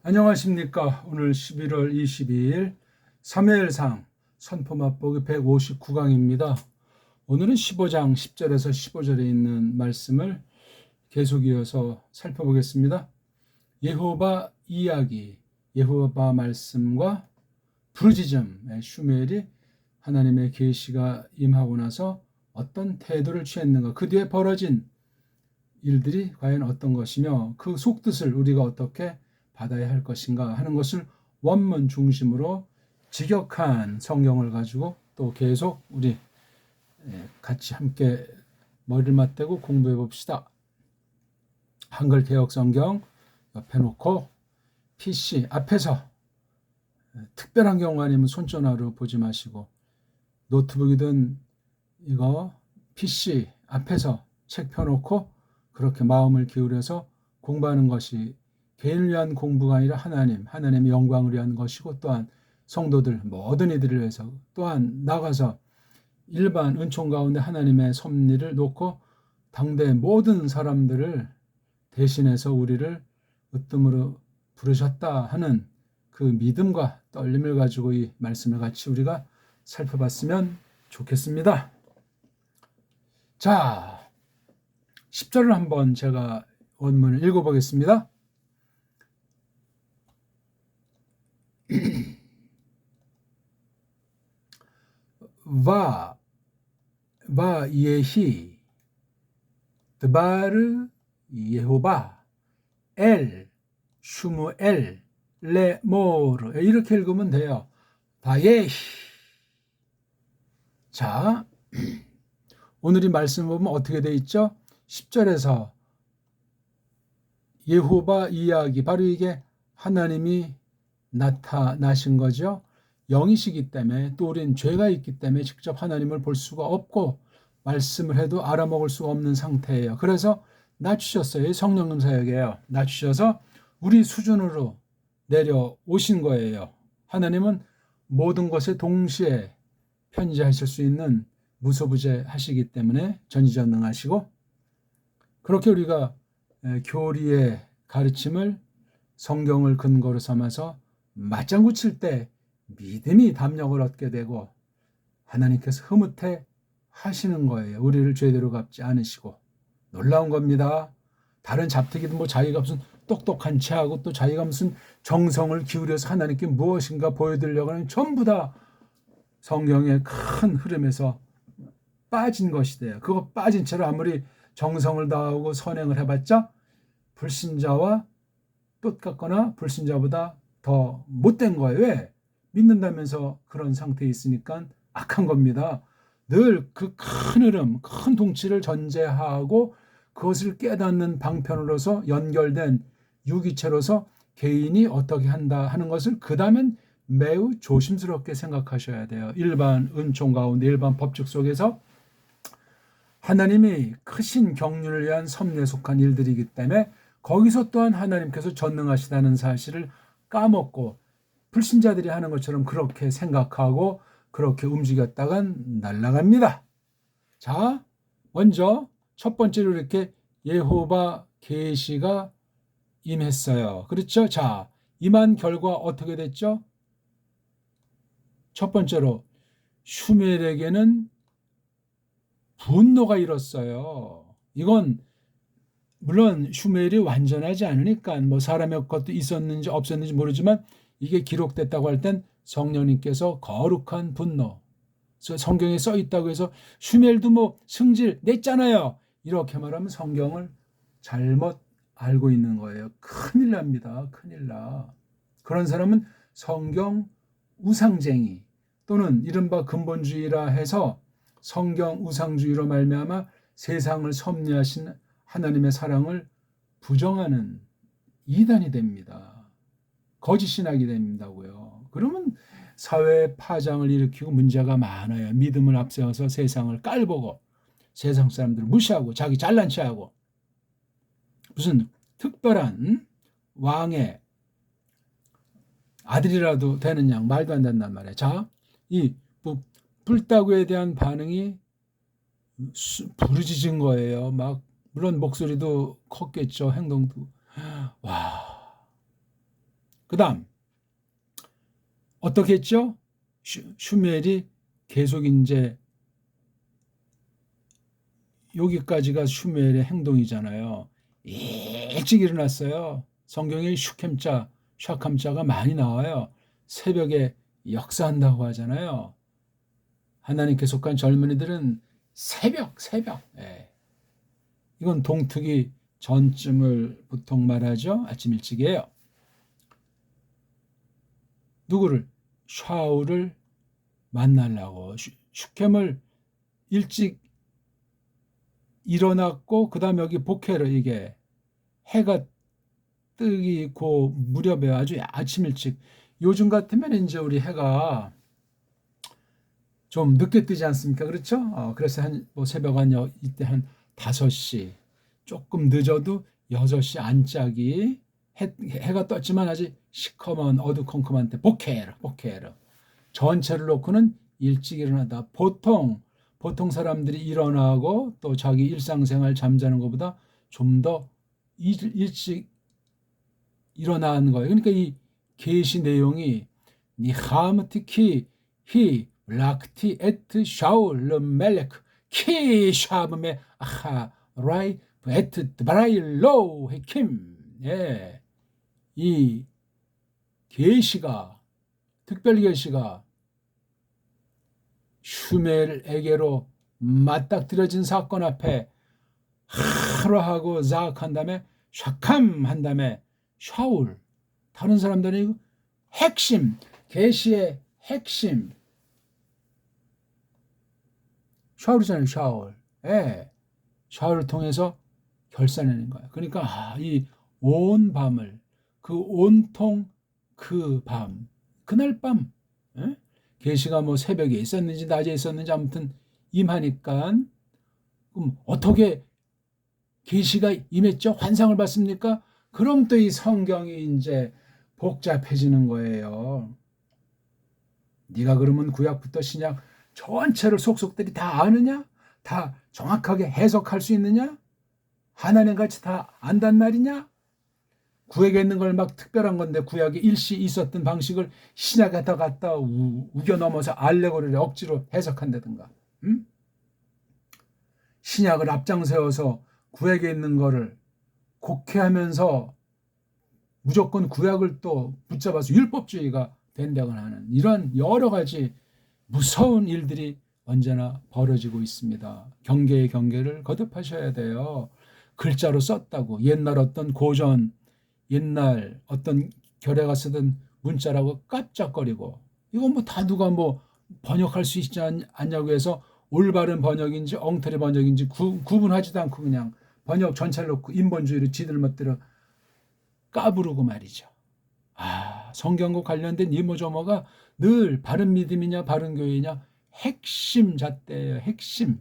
안녕하십니까. 오늘 11월 22일 사무엘상 선포 맛보기 159강입니다. 오늘은 15장 10절에서 15절에 있는 말씀을 계속 이어서 살펴보겠습니다. 여호와 이야기, 여호와 말씀과 부르짖음, 슈멜이 하나님의 계시가 임하고 나서 어떤 태도를 취했는가, 그 뒤에 벌어진 일들이 과연 어떤 것이며 그 속뜻을 우리가 어떻게 받아야 할 것인가 하는 것을 원문 중심으로 직역한 성경을 가지고 또 계속 우리 같이 함께 머리를 맞대고 공부해 봅시다. 한글 개역 성경 옆에 놓고 PC 앞에서, 특별한 경우 아니면 손전화로 보지 마시고 노트북이든 이거 PC 앞에서 책 펴놓고 그렇게 마음을 기울여서 공부하는 것이 개인을 위한 공부가 아니라 하나님의 영광을 위한 것이고, 또한 성도들 모든 이들을 위해서, 또한 나가서 일반 은총 가운데 하나님의 섭리를 놓고 당대 모든 사람들을 대신해서 우리를 으뜸으로 부르셨다 하는 그 믿음과 떨림을 가지고 이 말씀을 같이 우리가 살펴봤으면 좋겠습니다. 자, 10절을 한번 제가 원문을 읽어보겠습니다. 와 예히 드바르 예호바 엘 슈무엘 레모르, 이렇게 읽으면 돼요. 바예히. 자, 오늘 이 말씀 보면 어떻게 돼 있죠? 10절에서 여호와 이야기, 바로 이게 하나님이 나타나신 거죠. 영이시기 때문에, 또 우린 죄가 있기 때문에 직접 하나님을 볼 수가 없고 말씀을 해도 알아먹을 수가 없는 상태예요. 그래서 낮추셨어요. 성령님 사역이에요. 낮추셔서 우리 수준으로 내려오신 거예요. 하나님은 모든 것에 동시에 편지하실 수 있는 무소부재하시기 때문에 전지전능하시고, 그렇게 우리가 교리의 가르침을 성경을 근거로 삼아서 맞장구 칠 때 믿음이 담력을 얻게 되고 하나님께서 흐뭇해 하시는 거예요. 우리를 죄대로 갚지 않으시고. 놀라운 겁니다. 다른 잡태기도 뭐 자기가 무슨 똑똑한 체하고 또 자기가 무슨 정성을 기울여서 하나님께 무엇인가 보여드리려고 하는, 전부 다 성경의 큰 흐름에서 빠진 것이 돼요. 그거 빠진 채로 아무리 정성을 다하고 선행을 해봤자 불신자와 똑같거나 불신자보다 더 못된 거예요. 왜? 믿는다면서 그런 상태에 있으니까 악한 겁니다. 늘 그 큰 흐름, 큰 동치를 전제하고 그것을 깨닫는 방편으로서 연결된 유기체로서 개인이 어떻게 한다 하는 것을 그 다음엔 매우 조심스럽게 생각하셔야 돼요. 일반 은총 가운데, 일반 법칙 속에서 하나님이 크신 경륜을 위한 섭리에 속한 일들이기 때문에 거기서 또한 하나님께서 전능하시다는 사실을 까먹고 불신자들이 하는 것처럼 그렇게 생각하고 그렇게 움직였다간 날아갑니다. 자, 먼저 첫 번째로 이렇게 여호와 계시가 임했어요. 그렇죠? 자, 임한 결과 어떻게 됐죠? 첫 번째로 슈멜에게는 분노가 일었어요. 이건 물론 슈멜이 완전하지 않으니까 뭐 사람의 것도 있었는지 없었는지 모르지만 이게 기록됐다고 할 땐 성령님께서 거룩한 분노, 성경에 써 있다고 해서 슈멜도 뭐 승질 냈잖아요, 이렇게 말하면 성경을 잘못 알고 있는 거예요. 큰일 납니다. 큰일 나. 그런 사람은 성경 우상쟁이 또는 이른바 근본주의라 해서 성경 우상주의로 말미암아 세상을 섭리하신 하나님의 사랑을 부정하는 이단이 됩니다. 거짓 신학이 된다고요. 그러면 사회 파장을 일으키고 문제가 많아요. 믿음을 앞세워서 세상을 깔보고 세상 사람들을 무시하고 자기 잘난 체하고 무슨 특별한 왕의 아들이라도 되는 양, 말도 안 된단 말이에요. 자, 이 불따구에 대한 반응이 부르짖은 거예요. 막 물론 목소리도 컸겠죠. 행동도. 와, 그 다음 어떻게 했죠? 슈멜이 계속 이제 여기까지가 슈멜의 행동이잖아요. 일찍 일어났어요. 성경에 슈켐자, 샤캄자가 많이 나와요. 새벽에 역사한다고 하잖아요. 하나님께 속한 젊은이들은 새벽. 예. 이건 동특이 전쯤을 보통 말하죠. 아침 일찍이에요. 누구를? 샤울을 만나려고 슈켐을 일찍 일어났고 그 다음에 여기 보케르 이게 해가 뜨기 고 무렵에 아주 아침 일찍 요즘 같으면 이제 우리 해가 좀 늦게 뜨지 않습니까? 그렇죠? 그래서 뭐 새벽 이때 한 5시 조금 늦어도 6시 안짝이 해가 떴지만 아직 시커먼 어두컴컴한 때 보케르 전체를 놓고는 일찍 일어나다 보통 사람들이 일어나고 또 자기 일상생활 잠자는 것보다 좀 더 일찍 일어나는 거예요. 그러니까 이 계시 내용이 니하므티키 히 락티 에트 샤울 르멜렉 키 샤브메 아하 라이 에트 드바라일로 헤킴 예. 이 계시가 특별 계시가 슈멜에게로 맞닥뜨려진 사건 앞에 하루하고 자악한 다음에 샤캄 한 다음에 샤울 다른 사람들이 핵심 계시의 핵심 샤울이잖아요. 샤울 예. 샤울을 통해서 결산하는 거예요. 그러니까 이 온 밤을 그 온통 그 밤 그날 밤 예? 계시가 뭐 새벽에 있었는지 낮에 있었는지 아무튼 임하니까 그럼 어떻게 계시가 임했죠? 환상을 봤습니까? 그럼 또 이 성경이 이제 복잡해지는 거예요. 네가 그러면 구약부터 신약 전체를 속속들이 다 아느냐? 다 정확하게 해석할 수 있느냐? 하나님 같이 다 안단 말이냐? 구약에 있는 걸 막 특별한 건데 구약에 일시 있었던 방식을 신약에 다 갖다 우겨 넘어서 알레고리를 억지로 해석한다든가 신약을 앞장세워서 구약에 있는 거를 곡해하면서 무조건 구약을 또 붙잡아서 율법주의가 된다거나 하는 이런 여러 가지 무서운 일들이 언제나 벌어지고 있습니다. 경계의 경계를 거듭하셔야 돼요. 글자로 썼다고 옛날 어떤 고전 옛날 어떤 결례가 쓰던 문자라고 깜짝거리고 이건 뭐 다 누가 뭐 번역할 수 있지 않냐고 해서 올바른 번역인지 엉터리 번역인지 구분하지도 않고 그냥 번역 전체를 놓고 인본주의로 지들 멋대로 까부르고 말이죠. 성경과 관련된 이모저모가 늘 바른 믿음이냐 바른 교회냐 핵심 잣대예요. 핵심.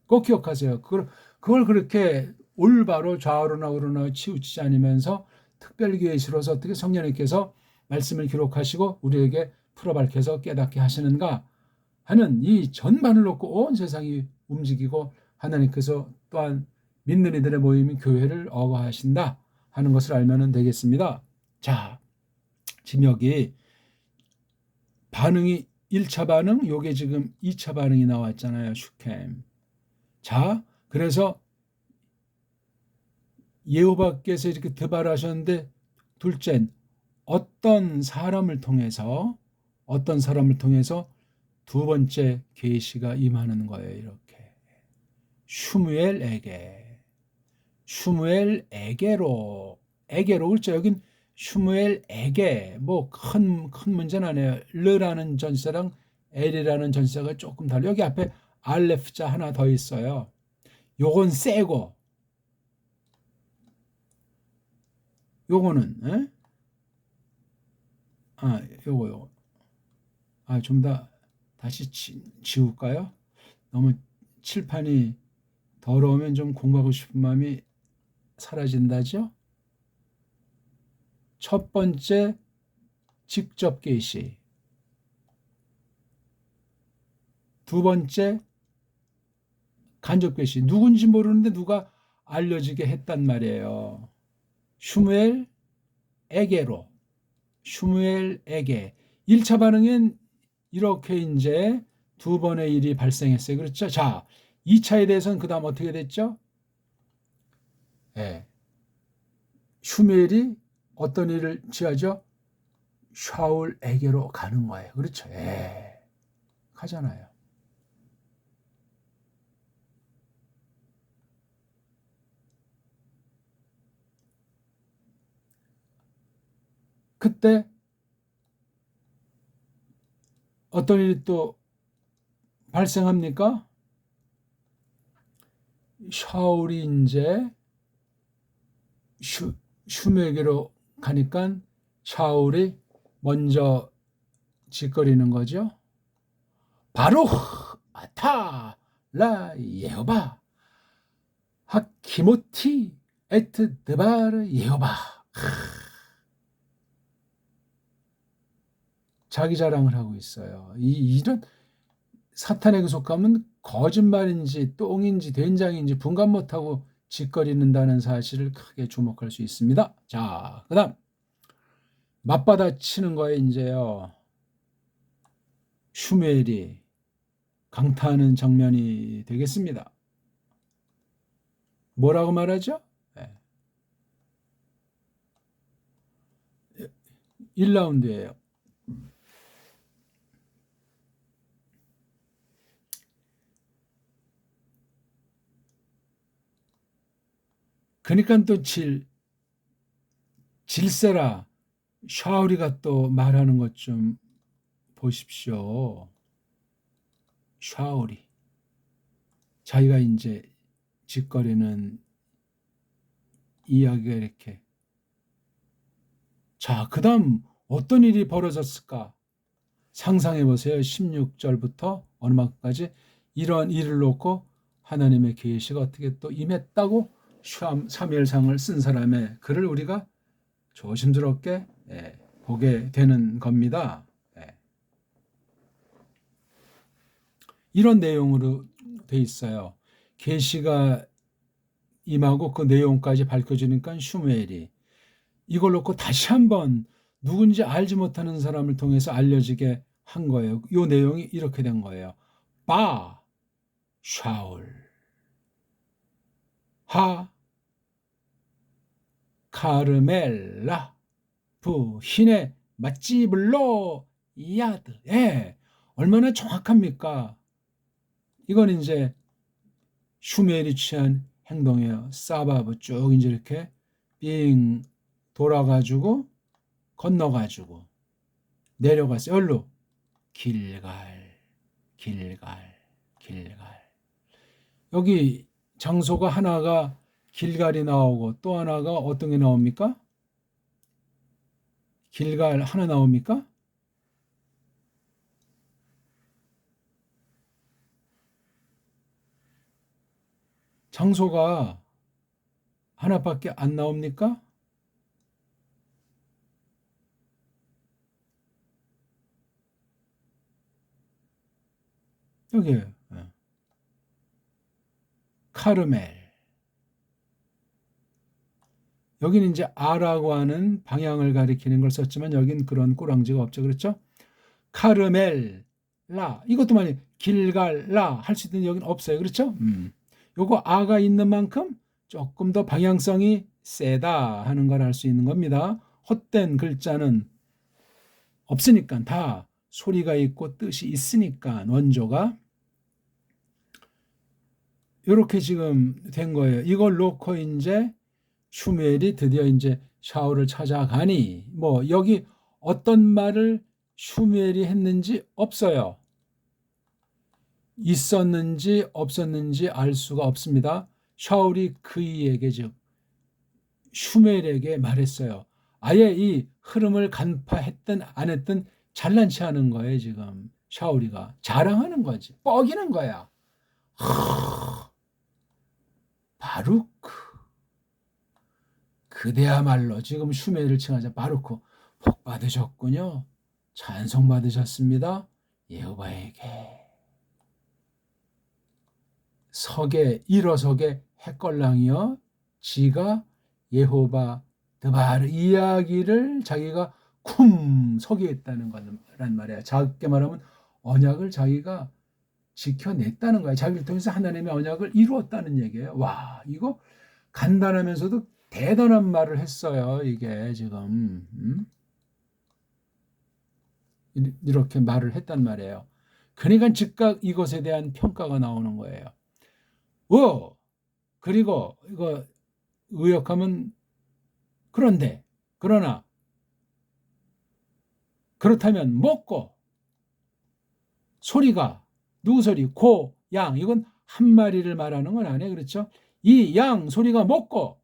꼭 기억하세요. 그걸 그렇게 올바로 좌우로나 우로나 치우치지 않으면서 특별교회시로서 어떻게 성령님께서 말씀을 기록하시고 우리에게 풀어 밝혀서 깨닫게 하시는가 하는 이 전반을 놓고 온 세상이 움직이고 하나님께서 또한 믿는 이들의 모임인 교회를 억어하신다 하는 것을 알면 되겠습니다. 자, 지금 여기 반응이 1차 반응, 요게 지금 2차 반응이 나왔잖아요. 슈켐. 자, 그래서 예호바께서 이렇게 드발하셨는데 둘째, 어떤 사람을 통해서 두 번째 계시가 임하는 거예요. 이렇게 슈무엘에게로 그렇죠. 여긴 슈무엘에게 뭐 큰 문제는 아니에요. 르라는 전사랑 엘이라는 전사가 조금 달라. 여기 앞에 알레프자 하나 더 있어요. 요건 세고 요거는 요거 좀 더 다시 지울까요? 너무 칠판이 더러우면 좀 공부하고 싶은 마음이 사라진다죠. 첫 번째 직접 계시, 두 번째 간접 계시. 누군지 모르는데 누가 알려지게 했단 말이에요. 슈무엘 슈무엘에게 1차 반응엔 이렇게 이제 두 번의 일이 발생했어요. 그렇죠? 자, 2차에 대해서는 그 다음 어떻게 됐죠? 예. 슈무엘이 어떤 일을 취하죠? 샤울에게로 가는 거예요. 그렇죠? 예. 가잖아요. 그때 어떤 일이 또 발생합니까? 샤울이 이제 슈무엘에게로 가니까 샤울이 먼저 짓거리는 거죠. 바룩 아타 라 예호바 하키모티 에트 드바르 예호바. 자기 자랑을 하고 있어요. 이런 사탄에게 속하면 거짓말인지 똥인지 된장인지 분간 못하고 짓거리는다는 사실을 크게 주목할 수 있습니다. 자, 그 다음 맞받아치는 거에 이제요. 슈무엘이 강타하는 장면이 되겠습니다. 뭐라고 말하죠? 1라운드예요. 그러니까 또 질세라 샤울이가 또 말하는 것 좀 보십시오. 샤울이 자기가 이제 짓거리는 이야기가 이렇게. 자, 그 다음 어떤 일이 벌어졌을까? 상상해 보세요. 16절부터 어느 만큼까지 이런 일을 놓고 하나님의 계시가 어떻게 또 임했다고 사무엘상을 쓴 사람의 글을 우리가 조심스럽게 보게 되는 겁니다. 이런 내용으로 돼 있어요. 계시가 임하고 그 내용까지 밝혀지니까 슈무엘이 이걸 놓고 다시 한번 누군지 알지 못하는 사람을 통해서 알려지게 한 거예요. 이 내용이 이렇게 된 거예요. 바 샤울 하 카르멜라 부힌의 맛집을로 야드. 얼마나 정확합니까? 이건 이제 슈멜이 취한 행동이에요. 사바브 쭉 이제 이렇게 빙 돌아가지고 건너가지고 내려갔어요. 여기로 길갈. 여기 장소가 하나가 길갈이 나오고 또 하나가 어떤 게 나옵니까? 길갈 하나 나옵니까? 장소가 하나밖에 안 나옵니까? 여기에요. 카르멜. 여기는 이제 아라고 하는 방향을 가리키는 걸 썼지만 여긴 그런 꼬랑지가 없죠. 그렇죠? 카르멜, 라. 이것도 만약 길갈, 라 할 수 있는 여기는 없어요. 그렇죠? 요거 아가 있는 만큼 조금 더 방향성이 세다 하는 걸 알 수 있는 겁니다. 헛된 글자는 없으니까 다 소리가 있고 뜻이 있으니까 원조가 이렇게 지금 된 거예요. 이걸 놓고 이제 슈무엘이 드디어 이제 샤울을 찾아가니 뭐 여기 어떤 말을 슈무엘이 했는지 없어요. 있었는지 없었는지 알 수가 없습니다. 샤울이 그이에게 즉 슈무엘에게 말했어요. 아예 이 흐름을 간파했든 안 했든 잘난 체 하는 거예요. 지금 샤울이가 자랑하는 거지. 뻐기는 거야. 바루크 그대야말로 지금 슈멜을 칭하자 바루크 복 받으셨군요. 찬송 받으셨습니다. 여호와에게 석에 일어석에 핵걸랑이여 지가 여호와 드바르 이야기를 자기가 쿵 서기했다는 거란 말이야. 작게 말하면 언약을 자기가 지켜냈다는 거야. 자기를 통해서 하나님의 언약을 이루었다는 얘기예요. 와, 이거 간단하면서도 대단한 말을 했어요. 이게 지금 이렇게 말을 했단 말이에요. 그러니까 즉각 이것에 대한 평가가 나오는 거예요. 그리고 이거 의역하면 그런데 그러나 그렇다면 먹고 소리가 누구 소리? 고, 양. 이건 한 마리를 말하는 건 아니에요. 그렇죠? 이 양 소리가 먹고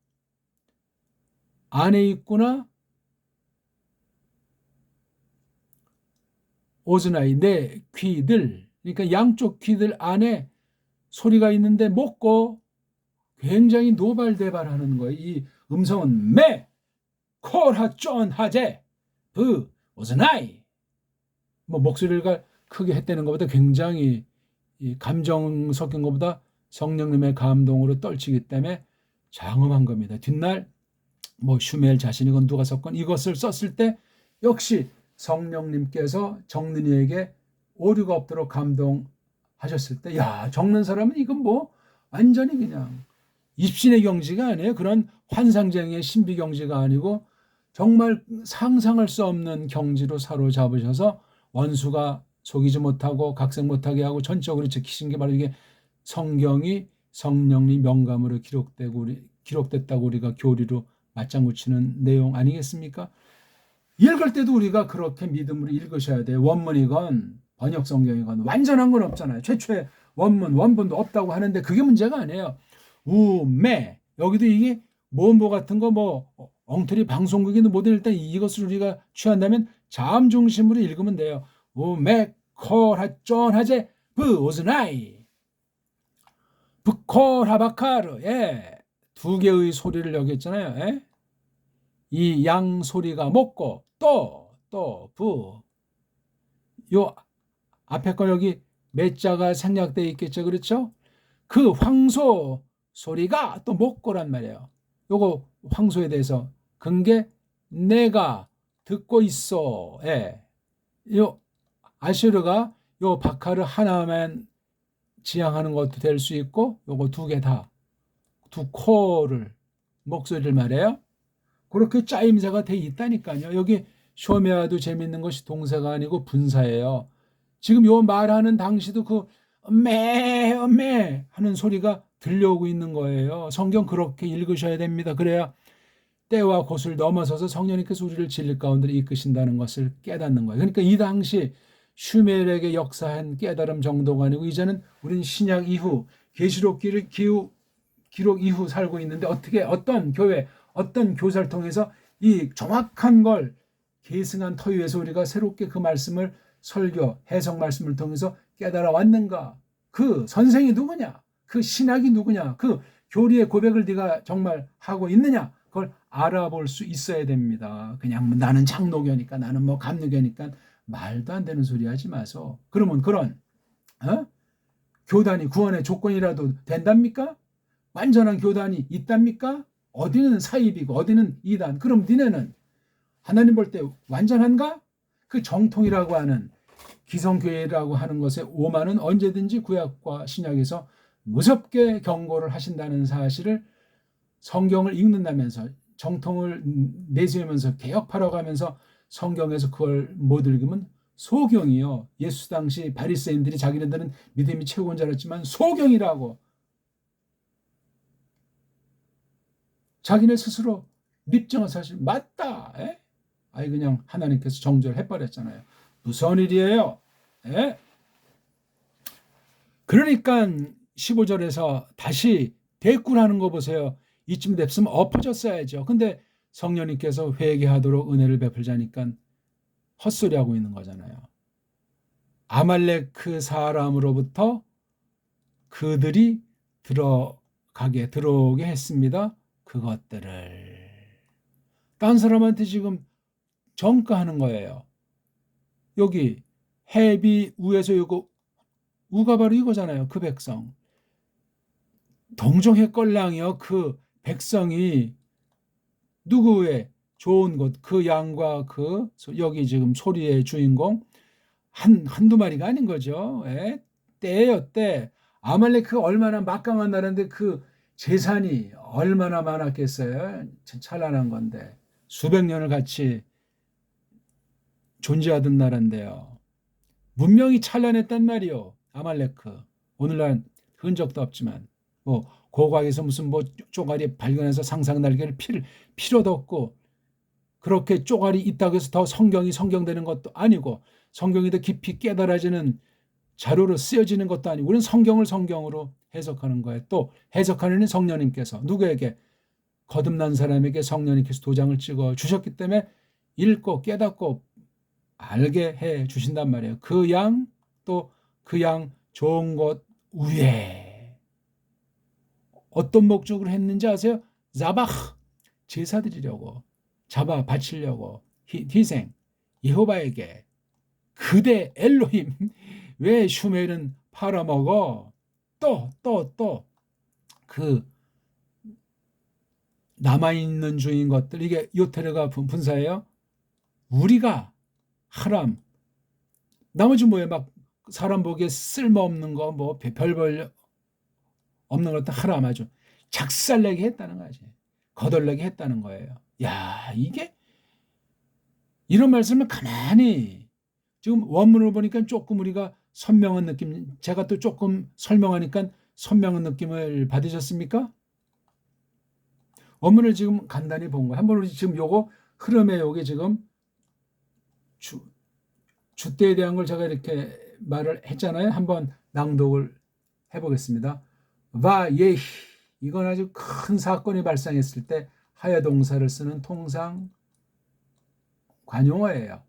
안에 있구나. 오즈나이 내 귀들. 그러니까 양쪽 귀들 안에 소리가 있는데 먹고 굉장히 노발대발하는 거예요. 이 음성은 매 콜하 쫀 하제 브 오즈나이. 뭐 목소리가 크게 했다는 것보다 굉장히 감정 섞인 것보다 성령님의 감동으로 떨치기 때문에 장엄한 겁니다. 뒷날 뭐 슈멜 자신이건 누가 썼건 이것을 썼을 때 역시 성령님께서 적는 이에게 오류가 없도록 감동하셨을 때, 야, 적는 사람은 이건 뭐 완전히 그냥 입신의 경지가 아니에요. 그런 환상쟁의 신비 경지가 아니고 정말 상상할 수 없는 경지로 사로잡으셔서 원수가 속이지 못하고 각색 못하게 하고 전적으로 지키신 게 바로 이게 성경이 성령님 명감으로 기록됐다고 우리가 교리로 맞장구 치는 내용 아니겠습니까? 읽을 때도 우리가 그렇게 믿음으로 읽으셔야 돼요. 원문이건 번역 성경이건 완전한 건 없잖아요. 최초의 원본도 없다고 하는데 그게 문제가 아니에요. 우매 여기도 이게 모음보 같은 거 뭐 엉터리 방송국이든 뭐든 일단 이것을 우리가 취한다면 자음 중심으로 읽으면 돼요. 우매 콜하쫀하제 브오즈나이 브콜하바카르. 예. 두 개의 소리를 여기 했잖아요. 예? 이 양 소리가 먹고 부. 요 앞에 거 여기 매자가 생략되어 있겠죠. 그렇죠? 그 황소 소리가 또 먹고란 말이에요. 요거 황소에 대해서 근게 내가 듣고 있어. 예. 요 아슈르가 요 바카를 하나만 지향하는 것도 될 수 있고 요거 두 개 다 두 코를 목소리를 말해요. 그렇게 짜임새가 돼 있다니까요. 여기 쇼메아도 재밌는 것이 동사가 아니고 분사예요. 지금 요 말하는 당시도 그 매 하는 소리가 들려오고 있는 거예요. 성경 그렇게 읽으셔야 됩니다. 그래야 때와 곳을 넘어서서 성령님께서 우리를 진리 가운데 이끄신다는 것을 깨닫는 거예요. 그러니까 이 당시 슈멜에게 역사한 깨달음 정도가 아니고 이제는 우리는 신약 이후 계시록 기록 이후 살고 있는데 어떻게 어떤 교회 어떤 교사를 통해서 이 정확한 걸 계승한 터 위에서 우리가 새롭게 그 말씀을 설교 해석 말씀을 통해서 깨달아 왔는가? 그 선생이 누구냐? 그 신학이 누구냐? 그 교리의 고백을 네가 정말 하고 있느냐? 그걸 알아볼 수 있어야 됩니다. 그냥 뭐 나는 장로교니까 나는 뭐 감리교니까 말도 안 되는 소리 하지 마소. 그러면 그런 교단이 구원의 조건이라도 된답니까? 완전한 교단이 있답니까? 어디는 사입이고 어디는 이단. 그럼 니네는 하나님 볼 때 완전한가? 그 정통이라고 하는 기성교회라고 하는 것의 오만은 언제든지 구약과 신약에서 무섭게 경고를 하신다는 사실을 성경을 읽는다면서 정통을 내세우면서 개혁하러가면서 성경에서 그걸 못 읽으면 소경이요. 예수 당시 바리새인들이 자기네들은 믿음이 최고인 줄 알았지만 소경이라고 자기네 스스로 입증한 사실 맞다. 에? 아이 그냥 하나님께서 정죄해버렸잖아요. 무서운 일이에요. 에? 그러니까 15절에서 다시 대꾸하는 거 보세요. 이쯤 됐으면 엎어졌어야죠. 근데 성령님께서 회개하도록 은혜를 베풀자니까 헛소리하고 있는 거잖아요. 아말렉 그 사람으로부터 그들이 들어오게 했습니다. 그것들을 딴 사람한테 지금 정가하는 거예요. 여기 해비 우에서 이거 우가 바로 이거잖아요. 그 백성 동정의 껄랑이요. 그 백성이 누구의 좋은 곳, 그 양과 그 여기 지금 소리의 주인공 한두 마리가 아닌 거죠. 예? 때예요, 때. 아말렉 얼마나 막강한 나라인데 그 재산이 얼마나 많았겠어요. 찬란한 건데 수백 년을 같이 존재하던 나라인데요. 문명이 찬란했단 말이요. 아말렉. 오늘날 흔적도 없지만 뭐 고각에서 무슨 뭐 쪼가리 발견해서 상상 날개를 필요도 없고 그렇게 쪼가리 있다고 해서 더 성경이 성경되는 것도 아니고 성경이 더 깊이 깨달아지는 자료로 쓰여지는 것도 아니고 우리는 성경을 성경으로 해석하는 거예요. 또 해석하는 성령님께서 누구에게 거듭난 사람에게 성령님께서 도장을 찍어 주셨기 때문에 읽고 깨닫고 알게 해 주신단 말이에요. 그 양 또 그 양 좋은 곳 위에 어떤 목적으로 했는지 아세요? 자바흐 제사 드리려고 잡아 바치려고 희생 여호와에게 그대 엘로힘 왜 슈멜은 팔아먹어 또 그 남아있는 중인 것들 이게 요테르가 분사예요. 우리가 하람 나머지 뭐예요? 막 사람 보기에 쓸모없는 거 뭐 별별 없는 것도 하람 아주 작살내게 했다는 거지. 거덜내게 했다는 거예요. 야 이게 이런 말씀을 가만히 지금 원문을 보니까 조금 우리가 선명한 느낌 제가 또 조금 설명하니까 선명한 느낌을 받으셨습니까? 원문을 지금 간단히 본 거예요. 한번 우리 지금 요거 흐름에 요게 지금 주때에 대한 걸 제가 이렇게 말을 했잖아요. 한번 낭독을 해보겠습니다. 예히 이건 아주 큰 사건이 발생했을 때 하야 동사를 쓰는 통상 관용어예요.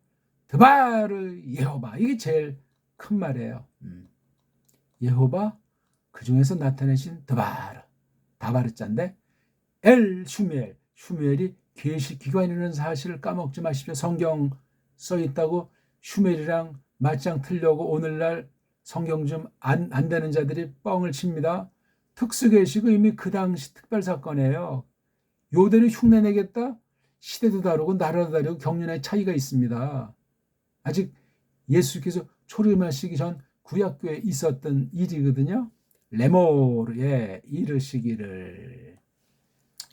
드바르 예호바 이게 제일 큰 말이에요. 예호바 그 중에서 나타내신 드바르 다바르자인데 슈멜이 계시 기관이라는 사실을 까먹지 마십시오. 성경 써 있다고 슈멜이랑 맞짱 틀려고 오늘날 성경 좀 안 되는 자들이 뻥을 칩니다. 특수계시고 이미 그 당시 특별사건이에요. 요대로 흉내내겠다? 시대도 다르고 나라도 다르고 경륜의 차이가 있습니다. 아직 예수께서 초림하시기 전 구약교에 있었던 일이거든요. 레모르에 이르시기를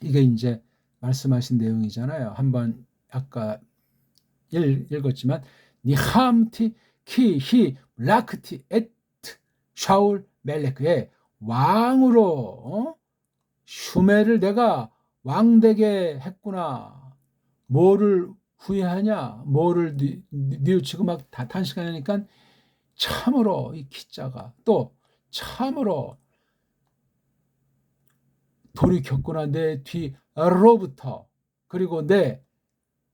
이게 이제 말씀하신 내용이잖아요. 한번 아까 읽었지만 니함티 키히 라크티 에트 샤울 멜레크의 왕으로 슈멜을 내가 왕되게 했구나. 뭐를 후회하냐? 뭐를 뉘우치고 막 탄식하니까 참으로 이 기자가 또 참으로 돌이켰구나. 내 뒤로부터 그리고 내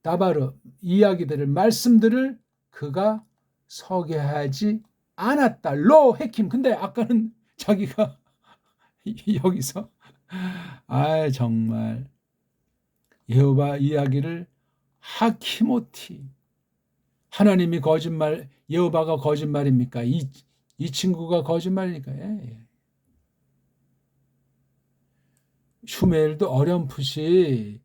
다바르 이야기들을 말씀들을 그가 소개하지 않았다. 로 해킴. 근데 아까는 자기가 여기서 정말 여호와 이야기를 하키모티 하나님이 거짓말 여호와가 거짓말입니까? 이 친구가 거짓말이니까. 슈멜도 어렴풋이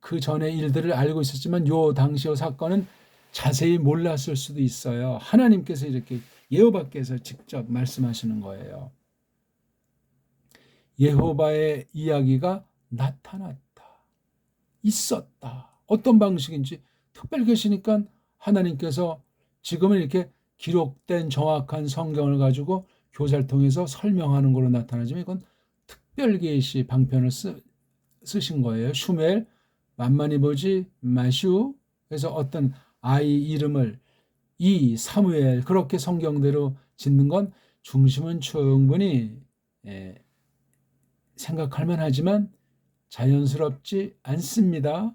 그 전의 일들을 알고 있었지만 요 당시의 사건은 자세히 몰랐을 수도 있어요. 하나님께서 이렇게 여호와께서 직접 말씀하시는 거예요. 여호와의 이야기가 나타났다. 있었다. 어떤 방식인지 특별 계시니까 하나님께서 지금은 이렇게 기록된 정확한 성경을 가지고 교사를 통해서 설명하는 걸로 나타나지만 이건 특별 계시 방편을 쓰신 거예요. 슈멜 만만히 보지 마슈 그래서 어떤 아이 이름을 사무엘 그렇게 성경대로 짓는 건 중심은 충분히 생각할 만하지만 자연스럽지 않습니다.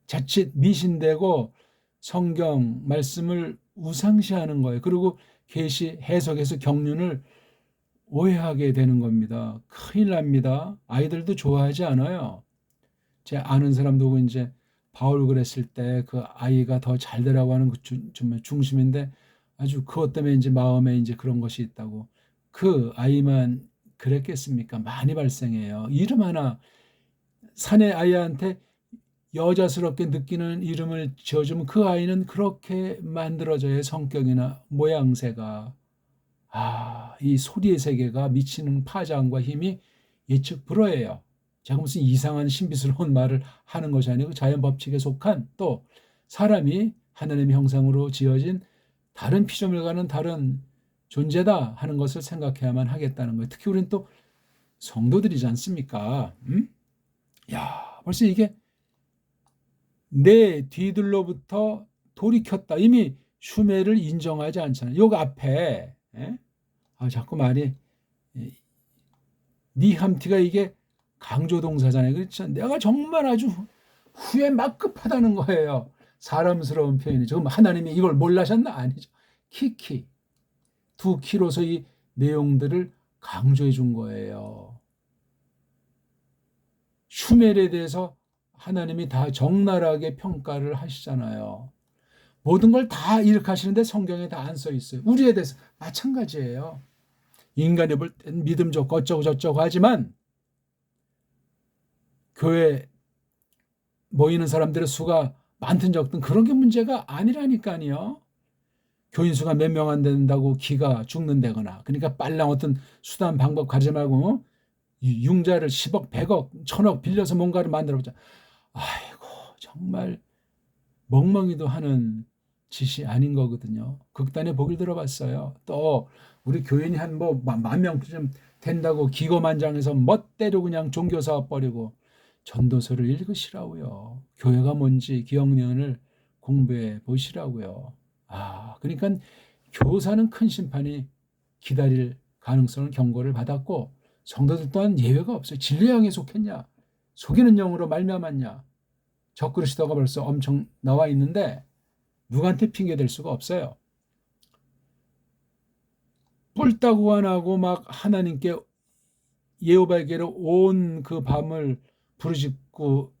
자칫 미신되고 성경 말씀을 우상시하는 거예요. 그리고 계시 해석에서 경륜을 오해하게 되는 겁니다. 큰일 납니다. 아이들도 좋아하지 않아요. 제 아는 사람도 이제 바울 그랬을 때 그 아이가 더 잘 되라고 하는 그 정말 중심인데 아주 그것 때문에 이제 마음에 이제 그런 것이 있다고 그 아이만 그랬겠습니까? 많이 발생해요. 이름 하나 사내 아이한테 여자스럽게 느끼는 이름을 지어주면 그 아이는 그렇게 만들어져요. 성격이나 모양새가. 이 소리의 세계가 미치는 파장과 힘이 예측 불허예요. 제가 무슨 이상한 신비스러운 말을 하는 것이 아니고 자연 법칙에 속한, 또 사람이 하나님의 형상으로 지어진 다른 피조물과는 다른 존재다 하는 것을 생각해야만 하겠다는 거예요. 특히 우리는 또 성도들이지 않습니까? 야, 벌써 이게 내 뒤들로부터 돌이켰다. 이미 슈메를 인정하지 않잖아요. 요 앞에 자꾸 말이 니함티가 이게 강조동사잖아요. 그렇죠? 내가 정말 아주 후회 막급하다는 거예요. 사람스러운 표현이죠. 그럼 하나님이 이걸 몰라셨나? 아니죠. 키키. 두 키로서 이 내용들을 강조해 준 거예요. 슈멜에 대해서 하나님이 다 적나라하게 평가를 하시잖아요. 모든 걸 다 이렇게 하시는데 성경에 다 안 써 있어요. 우리에 대해서 마찬가지예요. 인간이 볼 땐 믿음 좋고 어쩌고 저쩌고 하지만 교회 모이는 사람들의 수가 많든 적든 그런 게 문제가 아니라니까요. 교인 수가 몇 명 안 된다고 기가 죽는다거나, 그러니까 빨랑 어떤 수단 방법 가리지 말고 융자를 10억, 100억, 1000억 빌려서 뭔가를 만들어보자. 아이고 정말 멍멍이도 하는 짓이 아닌 거거든요. 극단의 복을 들어봤어요. 또 우리 교인이 한 뭐 10,000명쯤 된다고 기고만장해서 멋대로 그냥 종교사업 버리고 전도서를 읽으시라고요. 교회가 뭔지 기억년을 공부해 보시라고요. 그러니까 교사는 큰 심판이 기다릴 가능성을 경고를 받았고, 성도들 또한 예외가 없어요. 진리의 영에 속했냐, 속이는 영으로 말미암았냐, 적그리스도가 벌써 엄청 나와 있는데 누구한테 핑계댈 수가 없어요. 뿔따구 안 하고 막 하나님께 여호와에게로 온 그 밤을 부르짖고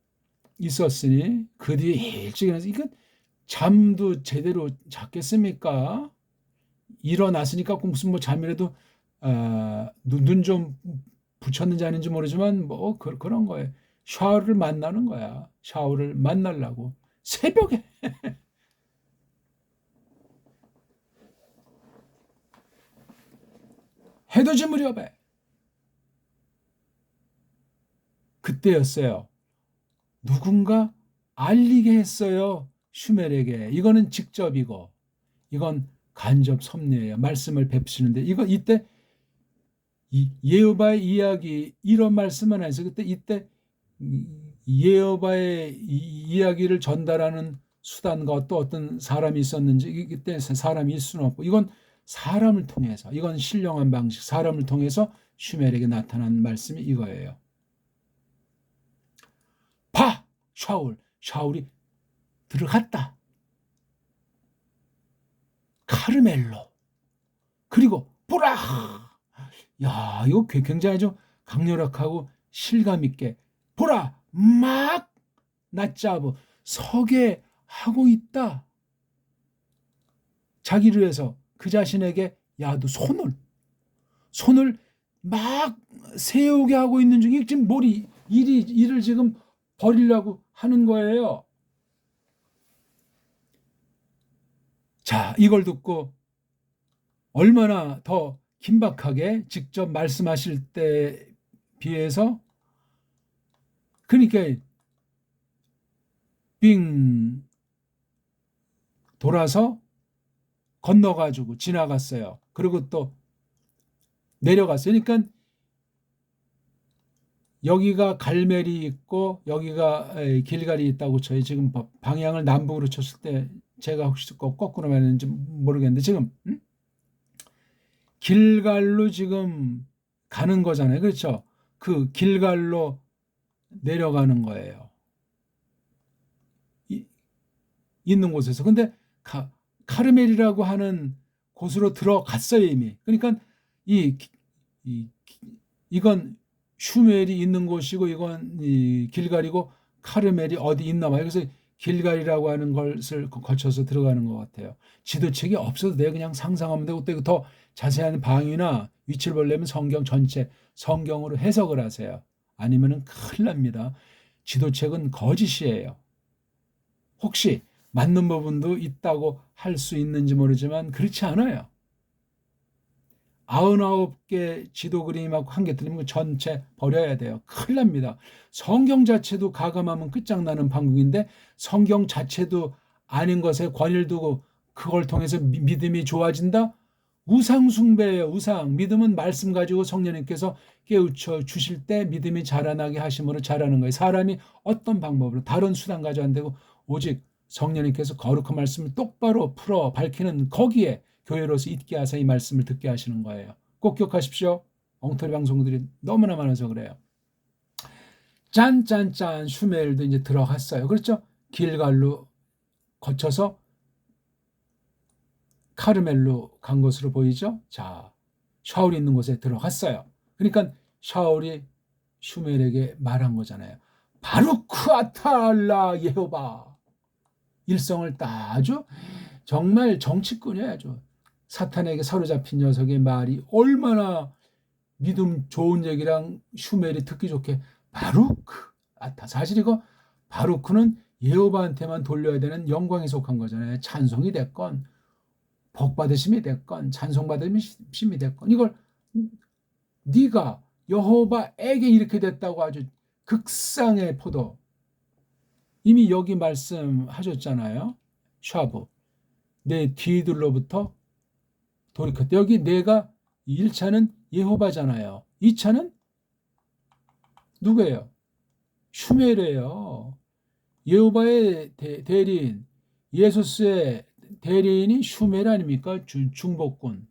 있었으니 그 뒤에 일찍 일어나서, 이건 잠도 제대로 잤겠습니까? 일어났으니까 무슨 뭐 잠이라도 눈 좀 붙였는지 아닌지 모르지만 뭐 그런 거예요. 샤워를 만나는 거야. 샤워를 만나려고 새벽에 해돋이 무렵에 그때였어요. 누군가 알리게 했어요. 슈멜에게. 이거는 직접이고 이건 간접 섭리예요. 말씀을 베푸시는데 이때 여호와의 이야기, 이런 말씀은 안 했어요. 이때 여호와의 이야기를 전달하는 수단과 또 어떤 사람이 있었는지, 이때 사람이 있을 수는 없고, 이건 사람을 통해서, 이건 신령한 방식, 사람을 통해서 슈멜에게 나타난 말씀이 이거예요. 봐! 샤울이 들어갔다. 카르멜로. 그리고 보라! 야, 이거 굉장히 좀 강렬하고 실감 있게, 보라! 막 낮잡어 서게 하고 있다. 자기를 위해서 그 자신에게 야도 손을 막 세우게 하고 있는 중에 지금 일을 지금 벌이려고 하는 거예요. 자, 이걸 듣고 얼마나 더 긴박하게 직접 말씀하실 때에 비해서, 그러니까 빙 돌아서 건너가지고 지나갔어요. 그리고 또 내려갔어요. 그러니까 여기가 갈멜이 있고 여기가 길갈이 있다고 쳐요. 지금 방향을 남북으로 쳤을 때 제가 혹시 거꾸로 말했는지 모르겠는데 지금 길갈로 지금 가는 거잖아요. 그렇죠? 그 길갈로 내려가는 거예요. 있는 곳에서. 근데 카르멜이라고 하는 곳으로 들어갔어요, 이미. 그러니까 이건 슈멜이 있는 곳이고 이건 길갈이고, 카르멜이 어디 있나 봐요. 그래서 길갈이라고 하는 것을 거쳐서 들어가는 것 같아요. 지도책이 없어도 돼요. 그냥 상상하면 되고, 또 더 자세한 방위나 위치를 보려면 성경 전체 성경으로 해석을 하세요. 아니면은 큰일 납니다. 지도책은 거짓이에요. 혹시 맞는 부분도 있다고 할 수 있는지 모르지만 그렇지 않아요. 99개 지도 그림하고 한 개 틀리면 전체 버려야 돼요. 큰일 납니다. 성경 자체도 가감하면 끝장나는 판국인데 성경 자체도 아닌 것에 권위를 두고 그걸 통해서 믿음이 좋아진다? 우상 숭배예요. 우상. 믿음은 말씀 가지고 성령님께서 깨우쳐 주실 때 믿음이 자라나게 하심으로 자라는 거예요. 사람이 어떤 방법으로 다른 수단 가지고 안 되고 오직 성령님께서 거룩한 말씀을 똑바로 풀어 밝히는 거기에 교회로서 있게 하사 이 말씀을 듣게 하시는 거예요. 꼭 기억하십시오. 엉터리 방송들이 너무나 많아서 그래요. 짠짠짠 슈멜도 이제 들어갔어요. 그렇죠? 길갈로 거쳐서 카르멜로 간 것으로 보이죠? 자, 샤울이 있는 곳에 들어갔어요. 그러니까 샤울이 슈멜에게 말한 거잖아요. 바루크 아탈라 예호바. 일성을 딱 아주 정말 정치꾼이야 아주. 사탄에게 사로잡힌 녀석의 말이 얼마나 믿음 좋은 얘기랑 슈멜이 듣기 좋게 바루크 아타. 사실 이거 바루크는 여호와한테만 돌려야 되는 영광에 속한 거잖아요. 찬송이 됐건 복 받으심이 됐건 찬송 받으심이 됐건 이걸 네가 여호와에게 이렇게 됐다고 아주 극상의 포도. 이미 여기 말씀하셨잖아요. 샤브. 내 뒤들로부터 돌이켰다. 여기 내가 1차는 여호와잖아요. 2차는 누구예요? 슈멜이에요. 여호와의 대리인, 예수스의 대리인이 슈멜 아닙니까? 중복군,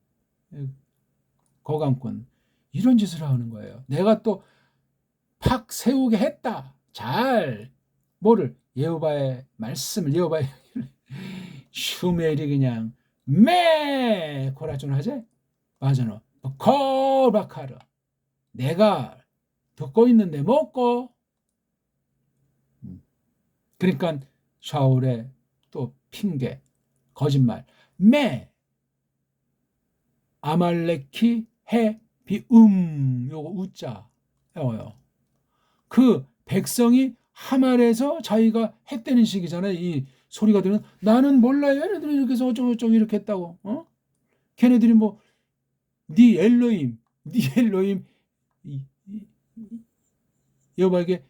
거강군. 이런 짓을 하는 거예요. 내가 또 팍 세우게 했다. 잘 뭐를 여호와의 말씀을 여호와의 슈멜이 그냥 매 고라존 하지? 맞아. 콜바카르. 내가 듣고 있는데 먹고. 그러니까 샤울의 또 핑계, 거짓말. 매 아말렉히 해 비음 요거 우자 해요. 그 백성이 하말에서 자기가 했다는 식이잖아요. 이 소리가 들으면 나는 몰라요. 얘네들이 이렇게 해서 어쩌고저쩌고 이렇게 했다고. 걔네들이 뭐 네 엘로힘 여호와에게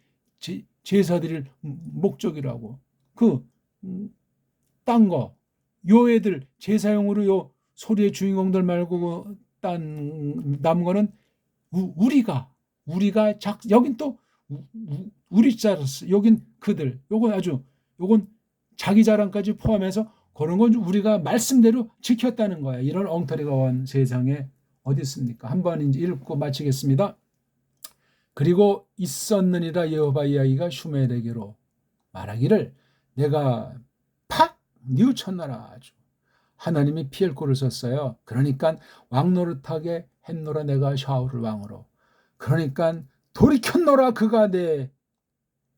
제사 드릴 목적이라고. 그 딴 거 요 애들 제사용으로 요 소리의 주인공들 말고 딴 남은 거는 우리가 여긴 또 우리 자랐어. 여긴 그들. 요건 아주 요건 자기 자랑까지 포함해서 그런 건 우리가 말씀대로 지켰다는 거야. 이런 엉터리가 온 세상에 어디 있습니까? 한번 이제 읽고 마치겠습니다. 그리고 있었느니라 여호와 이야기가 슈멜에게로 말하기를 내가 팍 뉘우쳤노라. 아주 하나님이 피할 꼴을 썼어요. 그러니까 왕노릇하게 했노라 내가 샤울을 왕으로. 그러니까 돌이켰노라 그가 내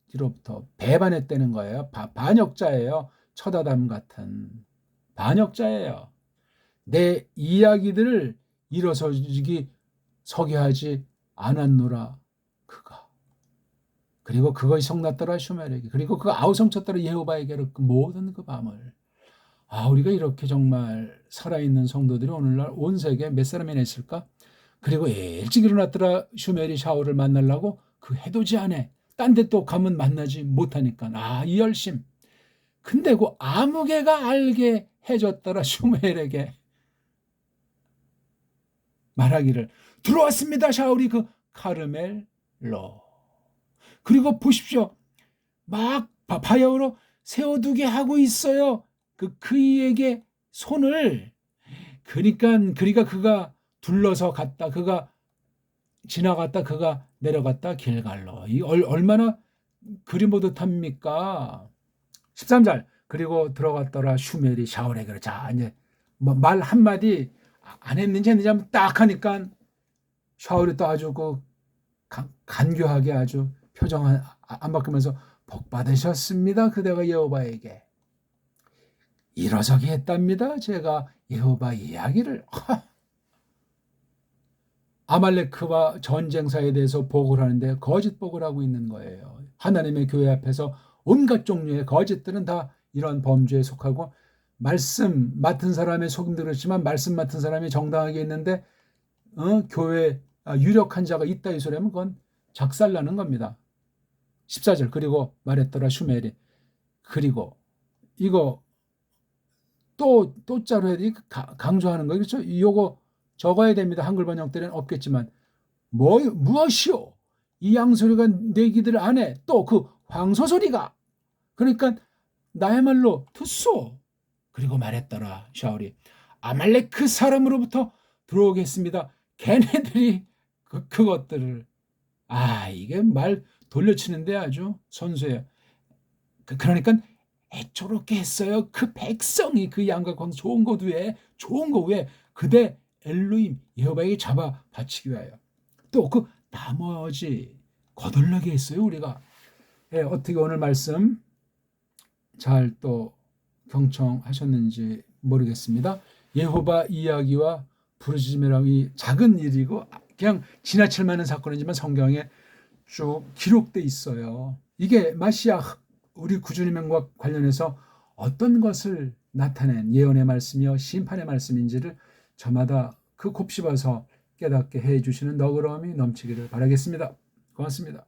뒤로부터 배반했다는 거예요. 반역자예요. 처다담 같은 반역자예요. 내 이야기들을 일어서기 서게 하지 않았노라 그가. 그리고 그것이 성났더라 슈멜에게. 그리고 그 아우성쳤더라 여호와에게로 그 모든 그 밤을. 우리가 이렇게 정말 살아있는 성도들이 오늘날 온 세계에 몇 사람이나 있을까? 그리고 일찍 일어났더라 슈멜이 샤울을 만나려고 그 해돋이 안에 딴 데 또 가면 만나지 못하니까 이 열심. 근데 그 아무개가 알게 해줬더라 슈멜에게 말하기를 들어왔습니다 샤울이 그 카르멜로. 그리고 보십시오. 막 바야흐로 세워두게 하고 있어요. 그이에게 손을. 그러니까 그가 둘러서 갔다. 그가 지나갔다. 그가 내려갔다. 길갈로. 이 얼마나 그림 보듯 합니까? 13절. 그리고 들어갔더라 슈멜이 샤울에게. 자, 이제 말 한마디 안 했는지 한번 딱 하니까 샤울이 또 아주 그 간교하게 아주 표정 안 바꾸면서 복 받으셨습니다. 그대가 여호와에게 일어서게 했답니다. 제가 여호와 이야기를. 아말렉과 전쟁사에 대해서 보고를 하는데 거짓 보고를 하고 있는 거예요. 하나님의 교회 앞에서 온갖 종류의 거짓들은 다 이런 범죄에 속하고, 말씀 맡은 사람의 속임도 그렇지만 말씀 맡은 사람이 정당하게 있는데 교회 유력한 자가 있다 이 소리하면 그건 작살나는 겁니다. 14절 그리고 말했더라 슈멜이. 그리고 이거 또 자로 해야 돼. 강조하는 거 그렇죠? 이거 적어야 됩니다. 한글 번역 때는 없겠지만 무엇이요? 이 양소리가 내 귀들 안에 또 그 황소 소리가, 그러니까 나야말로 듣소. 그리고 말했더라 샤울이 아말렉 그 사람으로부터 들어오겠습니다. 걔네들이 그것들을 이게 말 돌려치는데 아주 선수예요. 그러니까 애초롭게 했어요. 그 백성이 그 양과 광 좋은 것 위에 그대 엘로임 여호와에게 잡아 바치기 위하여 또 그 나머지 거덜나게 했어요. 우리가 어떻게 오늘 말씀 잘 또 경청하셨는지 모르겠습니다. 여호와 이야기와 부르짖음이라고 이 작은 일이고 그냥 지나칠 만한 사건이지만 성경에 쭉 기록돼 있어요. 이게 마시아 우리 구주님과 관련해서 어떤 것을 나타낸 예언의 말씀이요 심판의 말씀인지를 저마다 그 곱씹어서 깨닫게 해주시는 너그러움이 넘치기를 바라겠습니다. 고맙습니다.